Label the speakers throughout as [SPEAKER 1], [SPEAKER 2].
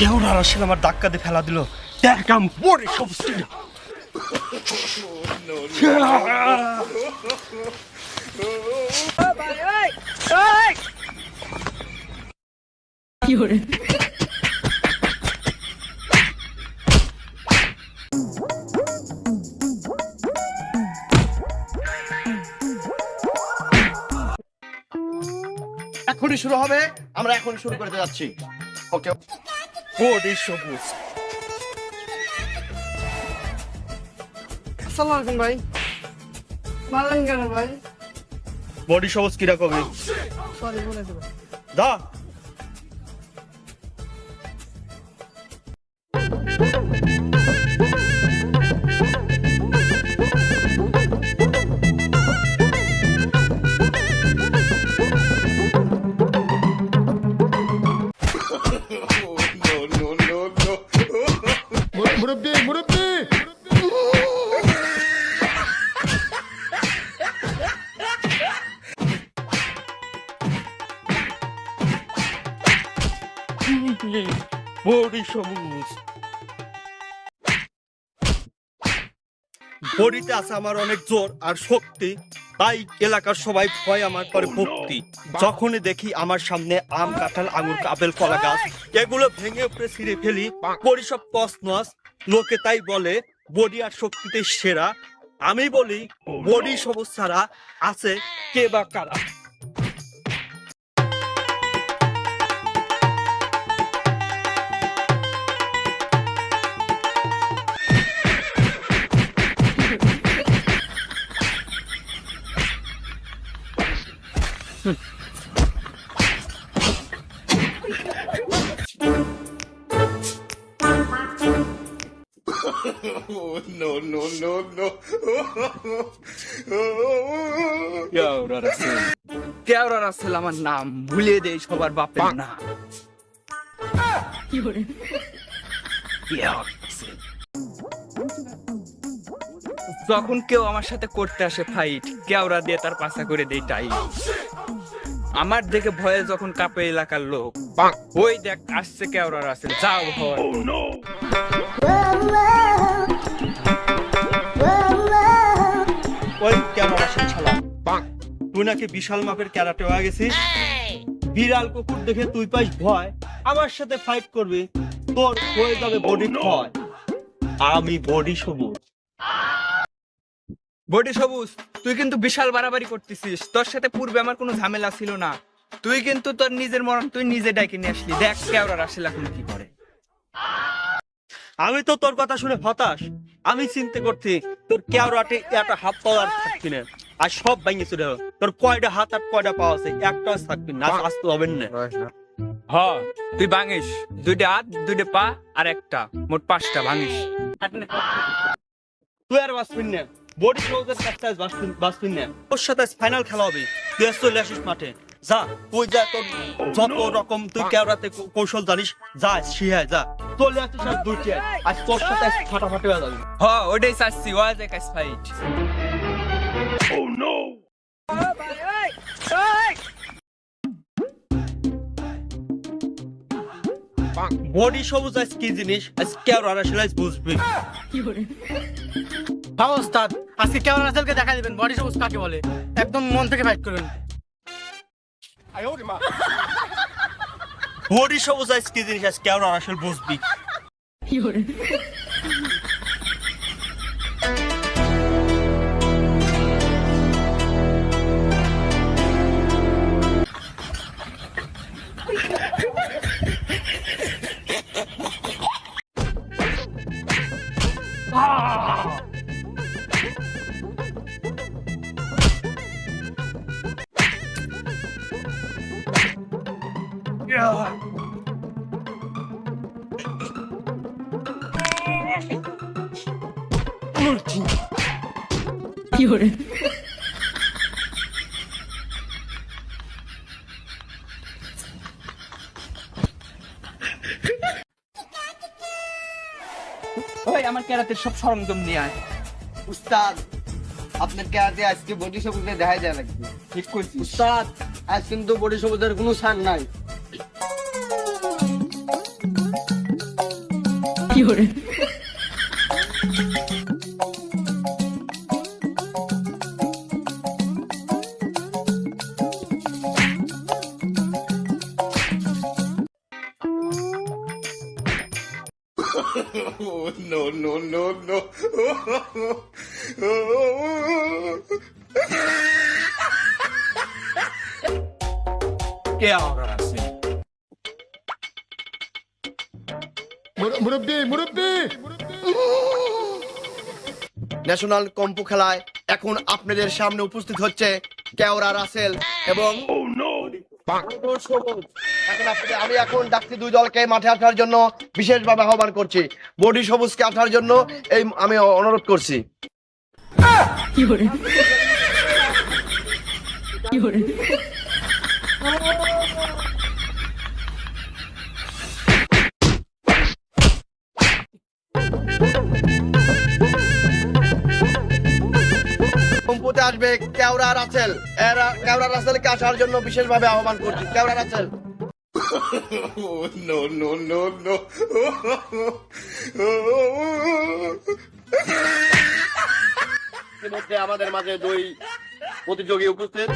[SPEAKER 1] কেউরা আসলে আমার ধাক্কা দিয়ে ফেলা দিল। দেখ আমি বড়ি সবুজ
[SPEAKER 2] এখনই শুরু হবে, আমরা এখন শুরু করতে যাচ্ছি। ওকে,
[SPEAKER 1] বড়ি সবুজ।
[SPEAKER 3] আসসালামু আলাইকুম ভাই। মারলেন কেন ভাই?
[SPEAKER 1] বড়ি সবুজ কিরা কবি
[SPEAKER 3] সরি বলে দেবো।
[SPEAKER 1] দা
[SPEAKER 2] মুরব্বি মুরব্বি
[SPEAKER 1] বড়ি সবুজ। বড়িতে আছে আমার অনেক জোর আর শক্তি, তাই এলাকার সবাই ভয় আমার করে ভক্তি। যখনই দেখি আমার সামনে আম, কাঁঠাল, আঙুর, আপেল, কলা গাছ, এগুলো ভেঙে উপরে ছিঁড়ে ফেলি, বড়ি সব তছনছ। লোকে তাই বলে বড়ি আর শক্তিতে সেরা। আমি বলি বড়ি সবুজ ছাড়া আছে কে বা কারা।
[SPEAKER 3] কেওড়া রাসেল আমার নাম, ভুলিয়ে দেই সবার বাপের নাম। যখন কেউ আমার সাথে করতে আসে ফাইট, কেওড়া দিয়ে তার পাশা করে দেই টাইট। আমার দেখে ভয়ে যখন কাঁপে এলাকার লোক, ওই দেখ আসছে কেওড়া রাসেল, যাও ভয়।
[SPEAKER 1] ওই কেন আসেন শালা, তুই নাকি বিশাল মাপের ক্যারাটে হয়ে গেছিস। বিড়াল কুকুর দেখে তুই পাইস ভয়, আমার সাথে ফাইট করবি, তোর হয়ে যাবে বডি ক্ষয়। আমি বডি সবুজ।
[SPEAKER 3] বডি সবুজ, তুই কিন্তু বিশাল বাড়াবাড়ি করতেছিস। তোর সাথে পূর্বে আমার কোনো ঝামেলা ছিল না। তুই কিন্তু তোর নিজের মরণ তুই নিজে ডাইকে নিয়ে আসলি। দেখ কেওড়া রাসেল এখন কি করে।
[SPEAKER 1] আমি তো তোর কথা শুনে হতাশ। আমি চিন্তা করছি তোর কেওড়াটে একটা হাত পাওয়ার থাকবি না, আর সব ভাঙে চলে যাবে। তোর কয়টা হাত আর কয়টা পাওয়া আছে, একটা থাকবি না, আসতে হবে না।
[SPEAKER 3] হ, তুই ভাঙিস দুইটা হাত, দুইটা পা আর একটা, মোট 5টা ভাঙিস।
[SPEAKER 1] তুই আর বাঁচবি না, বডি সবুজের কাছে বাঁচবি না। তোর সাথে ফাইনাল খেলা হবে, তুই চলে আসিস মাঠে। যা তুই যা, তোর যত রকম তুই কেওড়াতে কৌশল জানিস, যা শিহায় যা, চলে আসিস আর দুইটা, আর তোর সাথে ফাটাফাটি হয়ে যাবে।
[SPEAKER 3] হ, ওটাই চাচ্ছি, ওয়া দেখ ফাইট।
[SPEAKER 1] বডি সবুজ আজ কি জিনিস, আজ কেওড়া রাসেল আজ বুঝবি।
[SPEAKER 4] হ্যাঁ ওস্তাদ, আজকে কেওড়া রাসেলকে দেখা দিবেন বডি সবুজ কাকে বলে। একদম মন থেকে ফাইট করবেন।
[SPEAKER 1] বডি সবুজ আজ কি জিনিস, আজ কেওড়া রাসেল বুঝবি।
[SPEAKER 3] ওই আমার ক্যারাটের সব সরঞ্জাম নিয়ে আয়।
[SPEAKER 5] উস্তাদ, আপনার ক্যারাটে আজকে বডি সবুজে দেখা যায় নাকি?
[SPEAKER 3] ঠিক করছিস।
[SPEAKER 5] উস্তাদ, আজ কিন্তু বডি সবুজের কোনো ছাড় নাই।
[SPEAKER 3] কেওড়া রাসেল
[SPEAKER 2] ন্যাশনাল কম্পু খেলায় এখন আপনাদের সামনে উপস্থিত হচ্ছে কেওড়া রাসেল এবং সবুজ। আমি এখন ডাকছি দুই দলকে মাঠে আসার জন্য বিশেষভাবে আহ্বান করছি। বডি সবুজকে আসার জন্য আমি অনুরোধ করছি। কম্পুতে আসবে কেওড়া রাসেল। কেওড়া রাসেলকে আসার জন্য বিশেষভাবে আহ্বান করছি। কেওড়া রাসেল। ইতিমধ্যে আমাদের মাঝে দুই প্রতিযোগী উপস্থিত।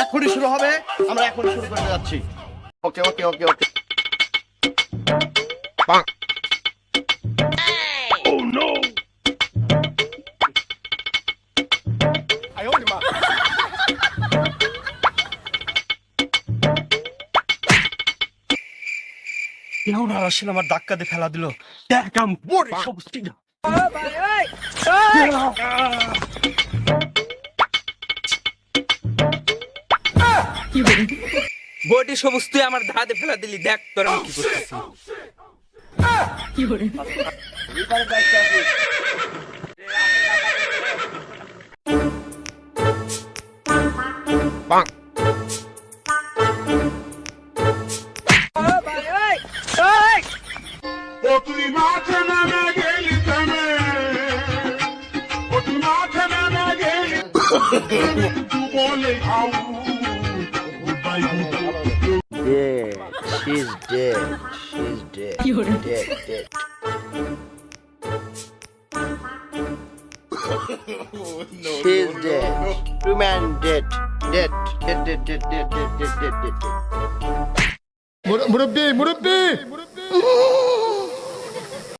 [SPEAKER 2] এখনই শুরু হবে, আমরা এখনই শুরু করতে যাচ্ছি। ওকে ওকে ওকে ওকে।
[SPEAKER 1] কেওড়া রাসেল আমার ধাক্কা দিয়ে ফেলা দিল। দেখাম বড় সবুজ টিনা।
[SPEAKER 3] বডি সবুজ তুই আমার ধাতে ফেলা দিলি, দেখ তোর আমি কি করতেছি।
[SPEAKER 2] Dead. She's dead. She's dead. Dead, dead. She's dead. Two men dead. Dead. Dead, dead, dead, dead, dead, dead, dead, dead.
[SPEAKER 6] মুরব্বি